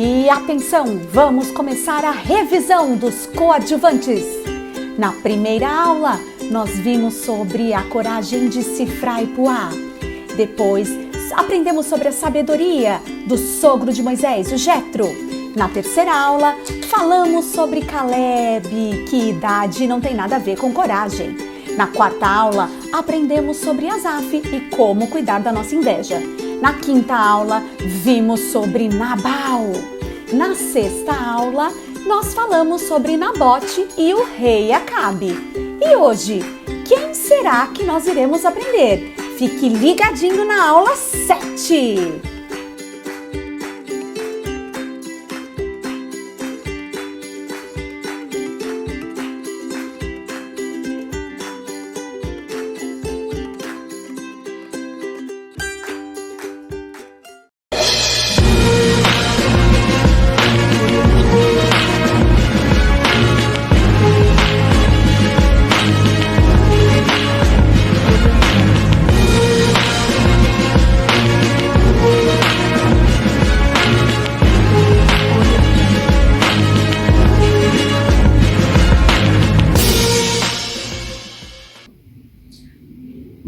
E atenção, vamos começar a revisão dos coadjuvantes. Na primeira aula, nós vimos sobre a coragem de Sifra e Puá. Depois, aprendemos sobre a sabedoria do sogro de Moisés, o Jetro. Na terceira aula, falamos sobre Caleb, que idade não tem nada a ver com coragem. Na quarta aula, aprendemos sobre Asaf e como cuidar da nossa inveja. Na quinta aula, vimos sobre Nabal. Na sexta aula, nós falamos sobre Nabote e o rei Acabe. E hoje, quem será que nós iremos aprender? Fique ligadinho na aula 7!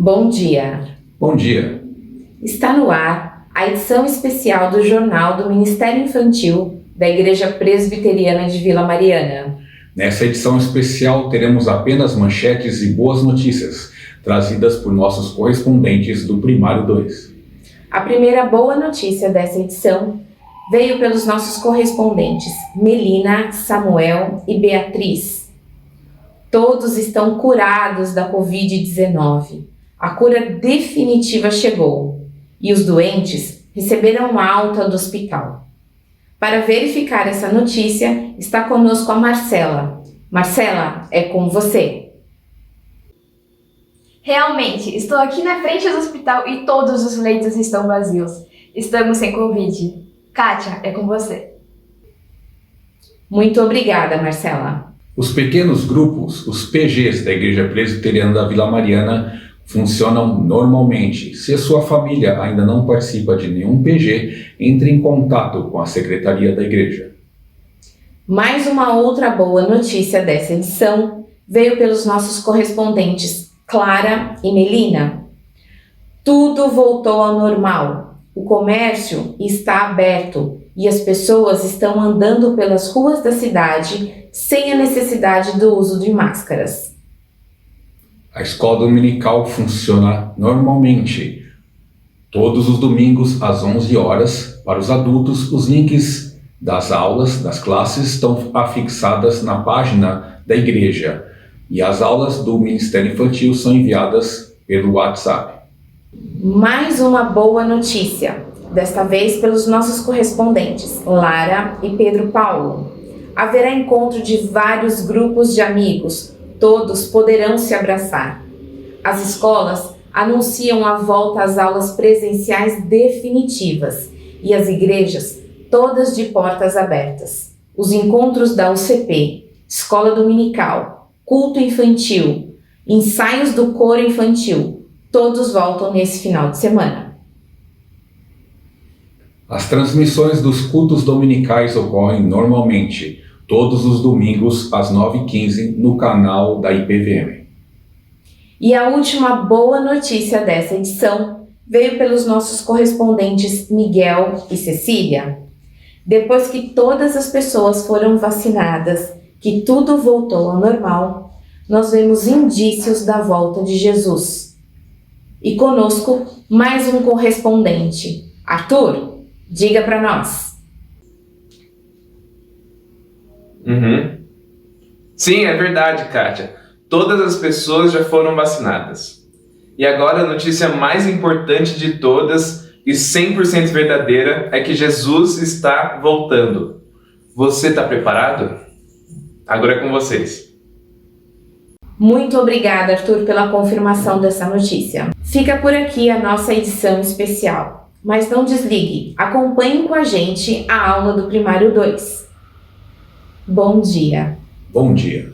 Bom dia! Bom dia! Está no ar a edição especial do Jornal do Ministério Infantil da Igreja Presbiteriana de Vila Mariana. Nessa edição especial teremos apenas manchetes e boas notícias, trazidas por nossos correspondentes do Primário 2. A primeira boa notícia dessa edição veio pelos nossos correspondentes Melina, Samuel e Beatriz. Todos estão curados da Covid-19. A cura definitiva chegou e os doentes receberam alta do hospital. Para verificar essa notícia, está conosco a Marcela. Marcela, é com você. Realmente, estou aqui na frente do hospital e todos os leitos estão vazios. Estamos sem Covid. Kátia, é com você. Muito obrigada, Marcela. Os pequenos grupos, os PGs da Igreja Presbiteriana da Vila Mariana, funcionam normalmente. Se a sua família ainda não participa de nenhum PG, entre em contato com a Secretaria da Igreja. Mais uma outra boa notícia dessa edição veio pelos nossos correspondentes Clara e Melina. Tudo voltou ao normal. O comércio está aberto e as pessoas estão andando pelas ruas da cidade sem a necessidade do uso de máscaras. A escola dominical funciona normalmente. Todos os domingos, às 11 horas, para os adultos, os links das aulas, das classes, estão afixadas na página da igreja. E as aulas do Ministério Infantil são enviadas pelo WhatsApp. Mais uma boa notícia, desta vez pelos nossos correspondentes, Lara e Pedro Paulo. Haverá encontro de vários grupos de amigos. Todos poderão se abraçar. As escolas anunciam a volta às aulas presenciais definitivas e as igrejas todas de portas abertas. Os encontros da UCP, escola dominical, culto infantil, ensaios do coro infantil, todos voltam nesse final de semana. As transmissões dos cultos dominicais ocorrem normalmente, todos os domingos às 9h15 no canal da IPVM. E a última boa notícia dessa edição veio pelos nossos correspondentes Miguel e Cecília. Depois que todas as pessoas foram vacinadas, que tudo voltou ao normal, nós vemos indícios da volta de Jesus. E conosco mais um correspondente. Arthur, diga para nós. Sim, é verdade, Kátia. Todas as pessoas já foram vacinadas. E agora a notícia mais importante de todas e 100% verdadeira é que Jesus está voltando. Você está preparado? Agora é com vocês. Muito obrigada, Arthur, pela confirmação dessa notícia. Fica por aqui a nossa edição especial. Mas não desligue, acompanhe com a gente a aula do Primário 2. Bom dia. Bom dia.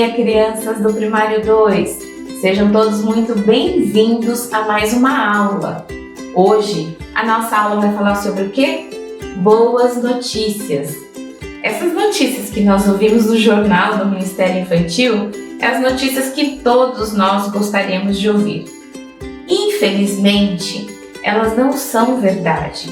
dia, crianças do Primário 2! Sejam todos muito bem-vindos a mais uma aula. Hoje, a nossa aula vai falar sobre o quê? Boas notícias. Essas notícias que nós ouvimos no jornal do Ministério Infantil é as notícias que todos nós gostaríamos de ouvir. Infelizmente, elas não são verdade,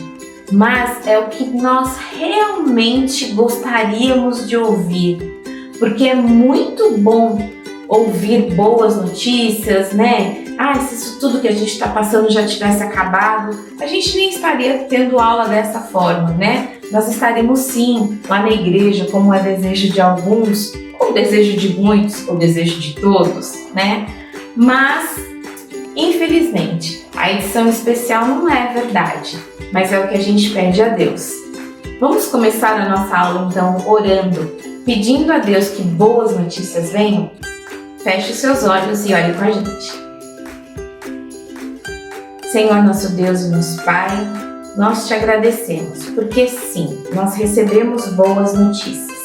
mas é o que nós realmente gostaríamos de ouvir, porque é muito bom ouvir boas notícias, né? Se isso tudo que a gente está passando já tivesse acabado, a gente nem estaria tendo aula dessa forma, né? Nós estaremos sim lá na igreja, como é desejo de alguns, ou desejo de muitos, ou desejo de todos, né? Mas, infelizmente, a edição especial não é verdade, mas é o que a gente pede a Deus. Vamos começar a nossa aula então orando, pedindo a Deus que boas notícias venham? Feche os seus olhos e olhe com a gente. Senhor nosso Deus e nosso Pai, nós te agradecemos, porque sim, nós recebemos boas notícias.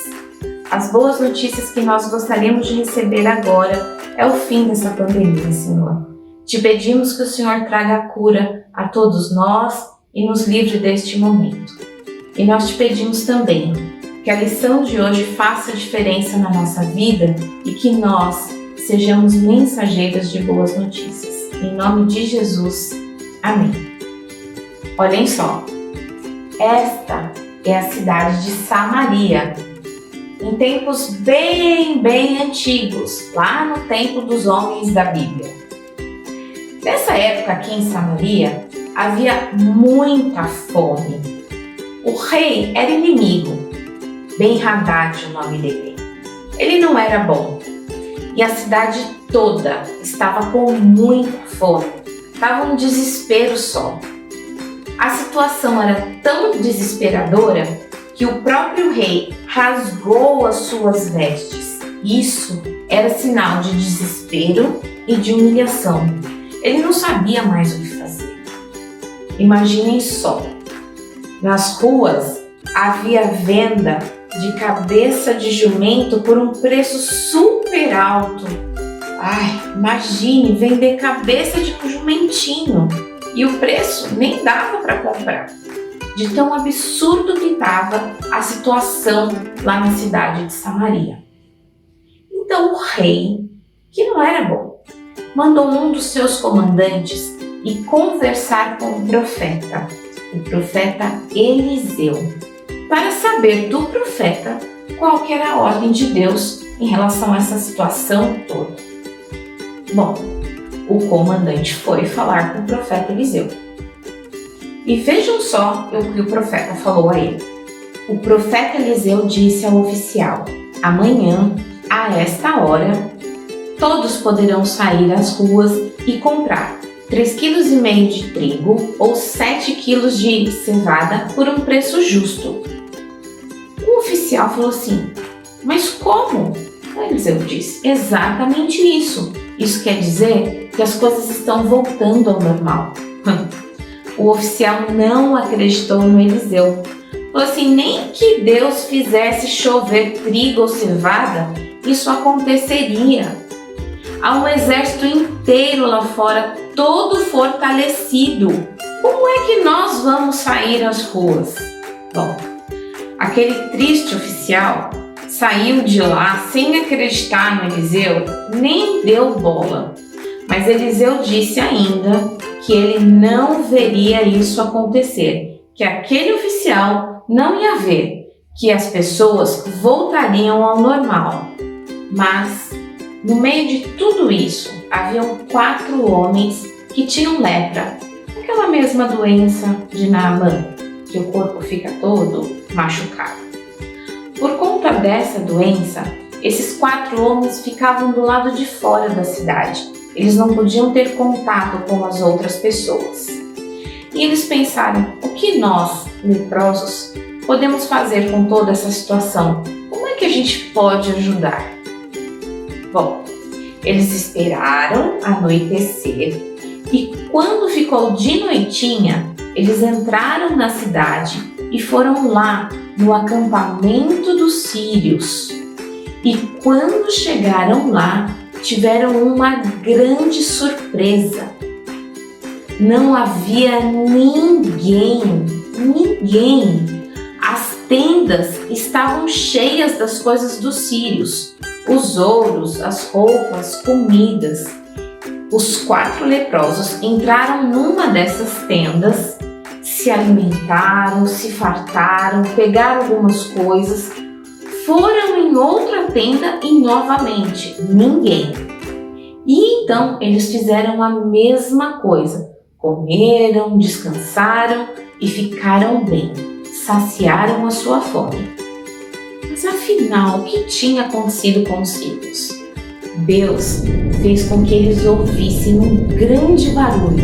As boas notícias que nós gostaríamos de receber agora é o fim dessa pandemia, Senhor. Te pedimos que o Senhor traga a cura a todos nós e nos livre deste momento. E nós te pedimos também que a lição de hoje faça diferença na nossa vida e que nós sejamos mensageiros de boas notícias. Em nome de Jesus, amém. Olhem só, esta é a cidade de Samaria. Em tempos bem antigos, lá no tempo dos homens da Bíblia. Nessa época aqui em Samaria, havia muita fome. O rei era inimigo, Ben-Hadad o nome dele. Ele não era bom. E a cidade toda estava com muita fome, estava um desespero só. A situação era tão desesperadora que o próprio rei rasgou as suas vestes. Isso era sinal de desespero e de humilhação. Ele não sabia mais o que fazer. Imaginem só, nas ruas havia venda de cabeça de jumento por um preço super alto. Imagine vender cabeça de jumentinho e o preço nem dava para comprar. De tão absurdo que estava a situação lá na cidade de Samaria. Então o rei, que não era bom, mandou um dos seus comandantes ir conversar com o profeta Eliseu, para saber do profeta qual que era a ordem de Deus em relação a essa situação toda. Bom, o comandante foi falar com o profeta Eliseu. E vejam só o que o profeta falou a ele. O profeta Eliseu disse ao oficial: amanhã, a esta hora, todos poderão sair às ruas e comprar 3,5 kg de trigo ou 7 kg de cevada por um preço justo. O oficial falou assim: mas como? Eliseu disse: exatamente isso. Isso quer dizer que as coisas estão voltando ao normal. O oficial não acreditou no Eliseu. Falou assim: nem que Deus fizesse chover trigo ou cevada, isso aconteceria. Há um exército inteiro lá fora, todo fortalecido. Como é que nós vamos sair às ruas? Bom, aquele triste oficial saiu de lá sem acreditar no Eliseu, nem deu bola. Mas Eliseu disse ainda que ele não veria isso acontecer, que aquele oficial não ia ver, que as pessoas voltariam ao normal. Mas, no meio de tudo isso, haviam 4 homens que tinham lepra, aquela mesma doença de Naamã, que o corpo fica todo machucado. Por conta dessa doença, esses 4 homens ficavam do lado de fora da cidade. Eles não podiam ter contato com as outras pessoas. E eles pensaram: o que nós, leprosos, podemos fazer com toda essa situação? Como é que a gente pode ajudar? Bom, eles esperaram anoitecer e quando ficou de noitinha, eles entraram na cidade e foram lá no acampamento dos sírios. E quando chegaram lá, tiveram uma grande surpresa. Não havia ninguém. As tendas estavam cheias das coisas dos sírios, os ouros, as roupas, comidas. Os 4 leprosos entraram numa dessas tendas, se alimentaram, se fartaram, pegaram algumas coisas, foram em outra tenda e novamente ninguém. E então eles fizeram a mesma coisa, comeram, descansaram e ficaram bem, saciaram a sua fome. Mas afinal, o que tinha acontecido com os sírios? Deus fez com que eles ouvissem um grande barulho,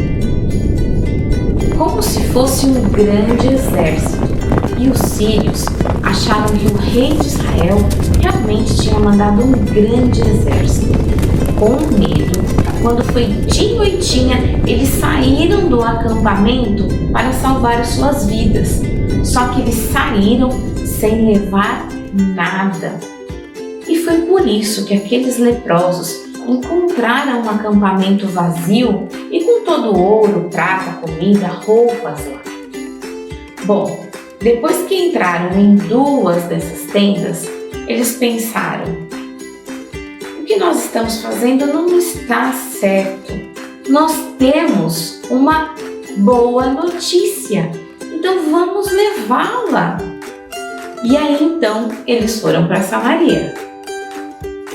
como se fosse um grande exército. E os sírios acharam que o rei de Israel realmente tinha mandado um grande exército. Com medo, quando foi de noitinha, eles saíram do acampamento para salvar as suas vidas. Só que eles saíram sem levar nada. E foi por isso que aqueles leprosos encontraram um acampamento vazio e com todo o ouro, prata, comida, roupas lá. Bom, depois que entraram em 2 dessas tendas, eles pensaram: o que nós estamos fazendo não está certo. Nós temos uma boa notícia, então vamos levá-la. E aí então eles foram para Samaria.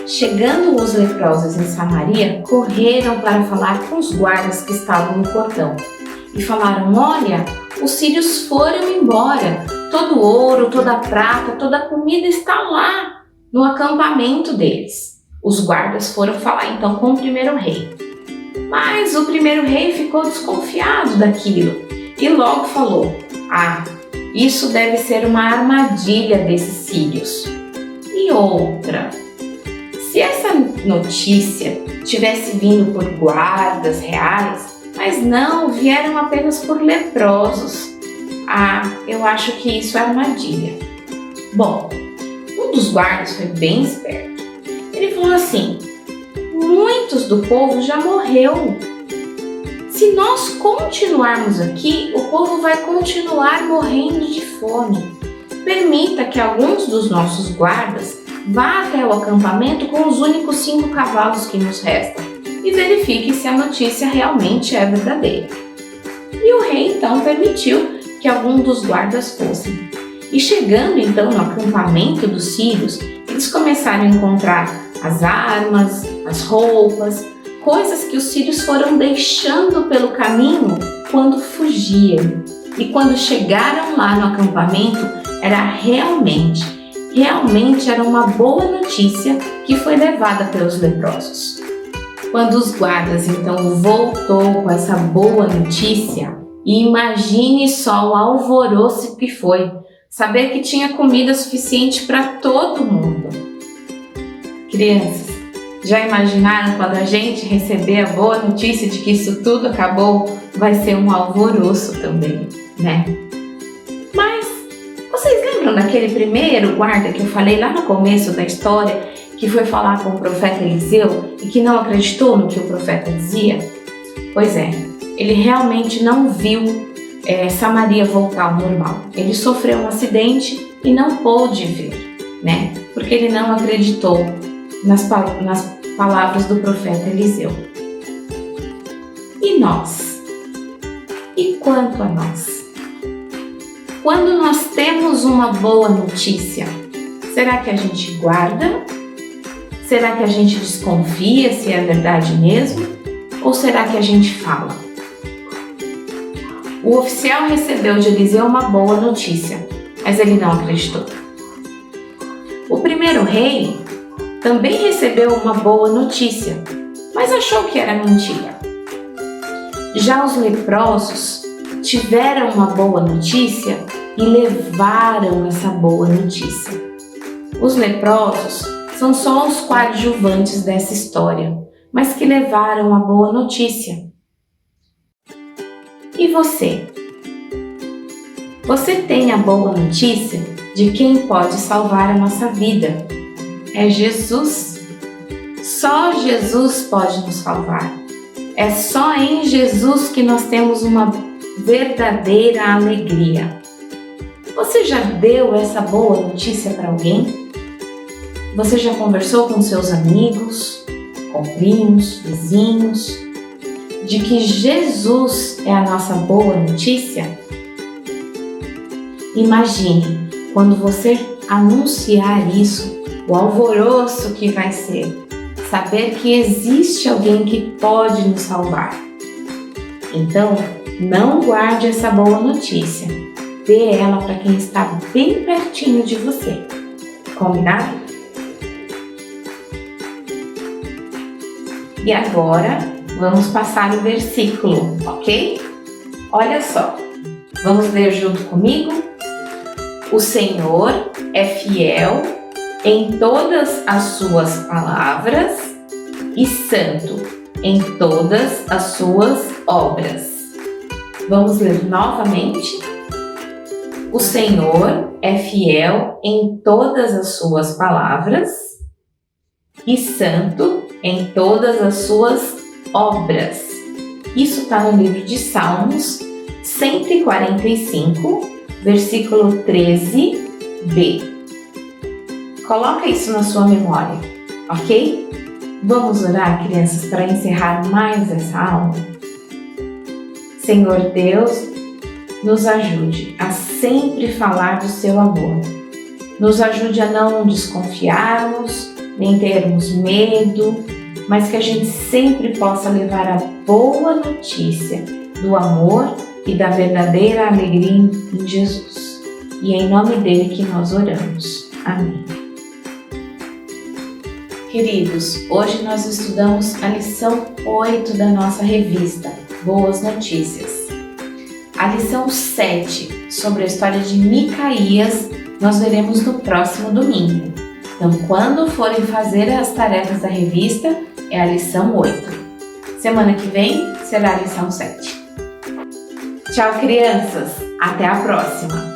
Chegando os leprosos em Samaria, correram para falar com os guardas que estavam no portão e falaram: olha, os sírios foram embora, todo o ouro, toda a prata, toda a comida está lá no acampamento deles. Os guardas foram falar então com o primeiro rei. Mas o primeiro rei ficou desconfiado daquilo e logo falou: ah, isso deve ser uma armadilha desses sírios. E outra, se essa notícia tivesse vindo por guardas reais, mas não, vieram apenas por leprosos. Ah, eu acho que isso é armadilha. Bom, um dos guardas foi bem esperto. Ele falou assim: muitos do povo já morreu. Se nós continuarmos aqui, o povo vai continuar morrendo de fome. Permita que alguns dos nossos guardas vá até o acampamento com os únicos 5 cavalos que nos restam e verifique se a notícia realmente é verdadeira. E o rei então permitiu que algum dos guardas fossem. E chegando então no acampamento dos sírios, eles começaram a encontrar as armas, as roupas, coisas que os sírios foram deixando pelo caminho quando fugiam. E quando chegaram lá no acampamento, era realmente era uma boa notícia que foi levada pelos leprosos. Quando os guardas então voltou com essa boa notícia, e imagine só o alvoroço que foi, saber que tinha comida suficiente para todo mundo. Crianças, já imaginaram quando a gente receber a boa notícia de que isso tudo acabou? Vai ser um alvoroço também, né? Mas vocês lembram daquele primeiro guarda que eu falei lá no começo da história, que foi falar com o profeta Eliseu e que não acreditou no que o profeta dizia? Pois é, ele realmente não viu Samaria voltar ao normal. Ele sofreu um acidente e não pôde ver, né? Porque ele não acreditou nas palavras do profeta Eliseu. E nós? E quanto a nós? Quando nós temos uma boa notícia, será que a gente guarda? Será que a gente desconfia se é verdade mesmo? Ou será que a gente fala? O oficial recebeu de Eliseu uma boa notícia, mas ele não acreditou. O primeiro rei também recebeu uma boa notícia, mas achou que era mentira. Já os leprosos tiveram uma boa notícia e levaram essa boa notícia. Os leprosos são só os coadjuvantes dessa história, mas que levaram a boa notícia. E você? Você tem a boa notícia de quem pode salvar a nossa vida. é Jesus. Só Jesus pode nos salvar. É só em Jesus que nós temos uma verdadeira alegria. Você já deu essa boa notícia para alguém? Você já conversou com seus amigos, com primos, vizinhos, de que Jesus é a nossa boa notícia? Imagine quando você anunciar isso, o alvoroço que vai ser. Saber que existe alguém que pode nos salvar. Então, não guarde essa boa notícia. Dê ela para quem está bem pertinho de você. Combinado? E agora, vamos passar o versículo, ok? Olha só, vamos ler junto comigo? O Senhor é fiel em todas as suas palavras e santo em todas as suas obras. Vamos ler novamente? O Senhor é fiel em todas as suas palavras e santo em todas as suas obras. Isso está no livro de Salmos 145, versículo 13b. Coloca isso na sua memória, ok? Vamos orar, crianças, para encerrar mais essa aula? Senhor Deus, nos ajude a sempre falar do seu amor. Nos ajude a não desconfiarmos, nem termos medo, mas que a gente sempre possa levar a boa notícia do amor e da verdadeira alegria em Jesus. E é em nome dele que nós oramos. Amém. Queridos, hoje nós estudamos a lição 8 da nossa revista, Boas Notícias. A lição 7, sobre a história de Micaías, nós veremos no próximo domingo. Então, quando forem fazer as tarefas da revista, é a lição 8. Semana que vem será a lição 7. Tchau, crianças! Até a próxima!